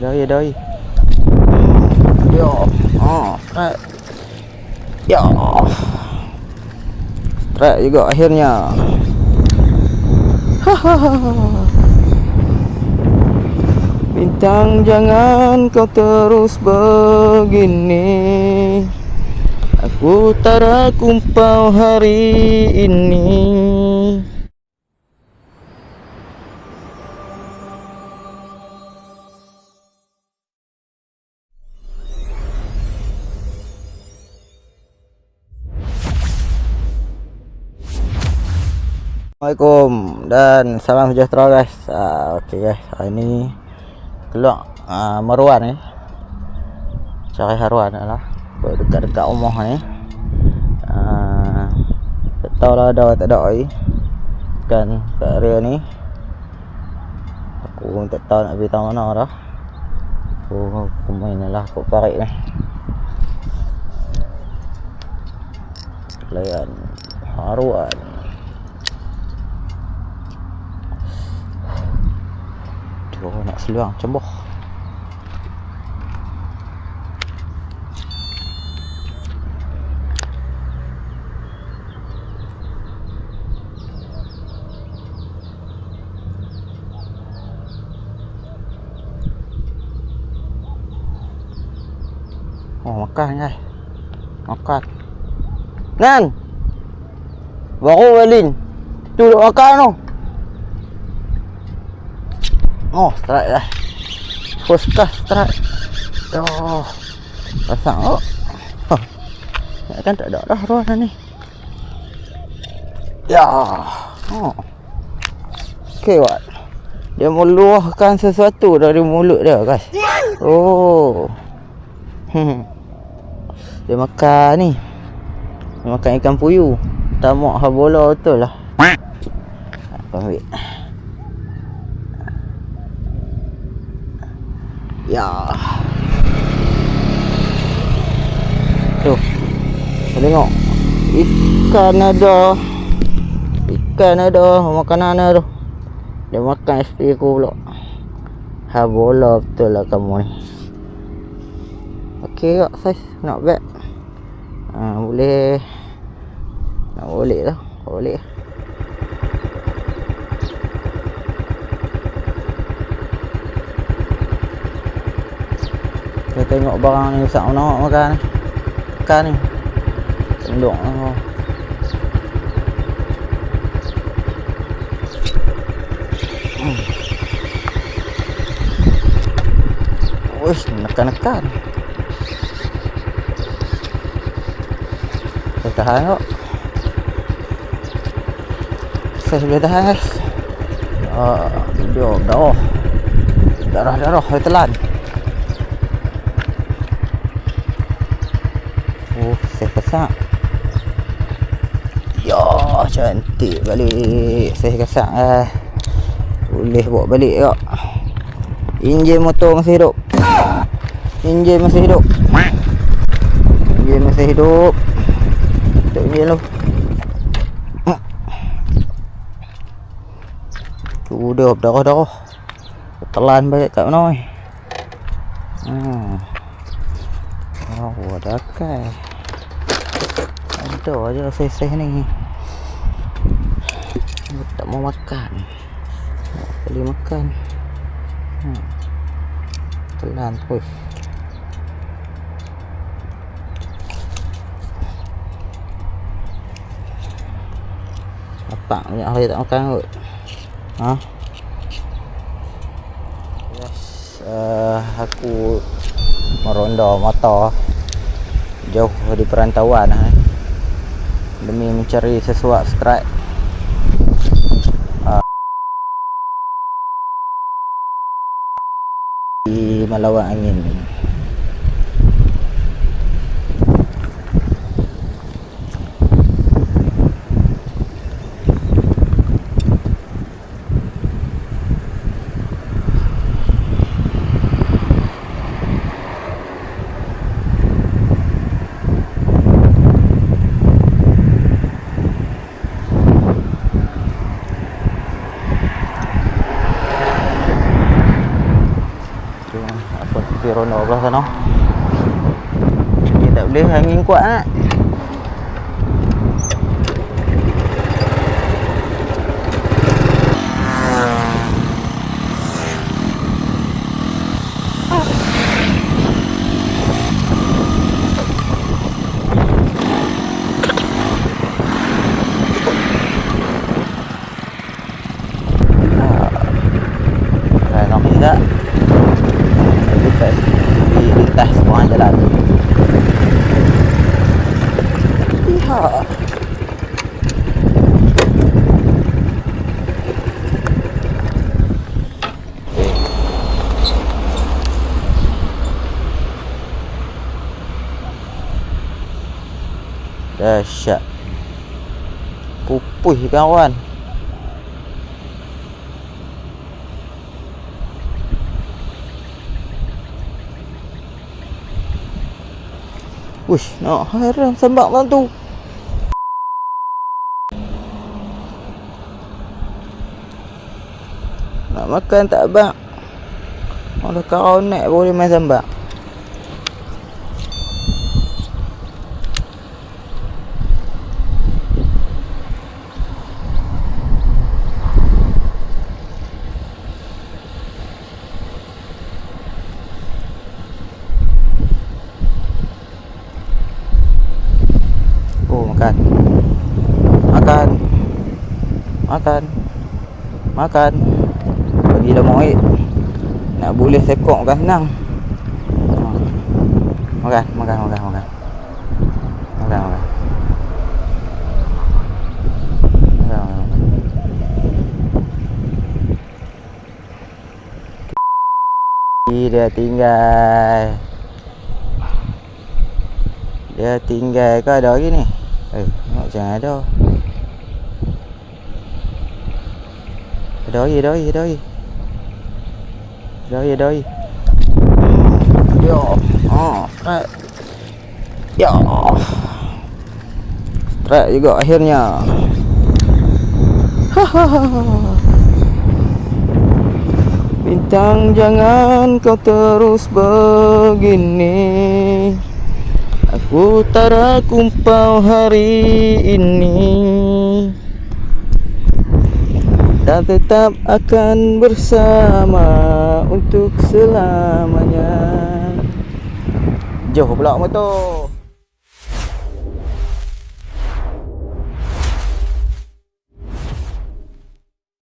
Doi. Yo. Strike. Yo. Strike juga akhirnya. Bintang, jangan kau terus begini. Aku tak ada kumpau hari ini. Assalamualaikum dan salam sejahtera guys. Okey guys, hari ni keluar Maruan ni. Cari haruan lah dekat-dekat rumah ni. Tak tahulah ada tak ada air kan kat area ni. Aku tak tahu nak pergi tahu mana dah. Aku main lah aku parik ni. Layan haruan. Nak seluang cemboh. Makan guys. Makan. Nan. Baru Walin. Tu duk makan tu. Strike lah. First class strike. Pasang kan tak ada dah ruangan ni. Ya. Okay what? Dia meluahkan sesuatu dari mulut dia guys. Dia makan ni. Dia makan ikan puyuh. Tamak bola betul lah. Aku ambil. Ya. Tuh. Tengok. Ikan ada. Makanan ada tu. Dia makan SP aku pula. Bola betul lah kamu ni. Okey kak saiz. Not bad. Boleh. Nak boleh lah. Boleh. Kita tengok barang ni sak mana makan ni. Makan ni. Tenduk lah. Uish, nekan-nekan. Saya tahan kok. Saya boleh tahan guys. Video darah saya telan. Saya kesak. Ya, cantik balik. Saya kesak boleh bawa balik kak. Enjin motor masih hidup. Enjin masih hidup. Tutup enjin lu. Udah darah. Telan balik kat mana ni. Ada kai. Ada aja seseh ni. Tak mau makan. Beli makan. Telan terus. Apa banyak hari tak makan kot. Yes, aku meronda mata jauh di perantauan demi mencari sesuatu strike. Di melawan angin. Cuma apa Pirono belah sana. Ni tak boleh angin kuat nak. Tak di lintas tengah jalan. Iya. Dahsyat. Pupuh kawan. Uish, nak haram sambak lah tu. Nak makan tak abang? Kalau kau naik boleh main sambak. Makan bagi dah moit. Nak boleh sekok bukan senang. Makan. Dia tinggal ke ada lagi ni? Tengok jangan ada. Ada lagi. Yo. Strike. Yo. Strike juga akhirnya. Bintang jangan kau terus begini. Aku tak ada kumpau hari ini. Dan tetap akan bersama untuk selamanya. Jauh pula motor.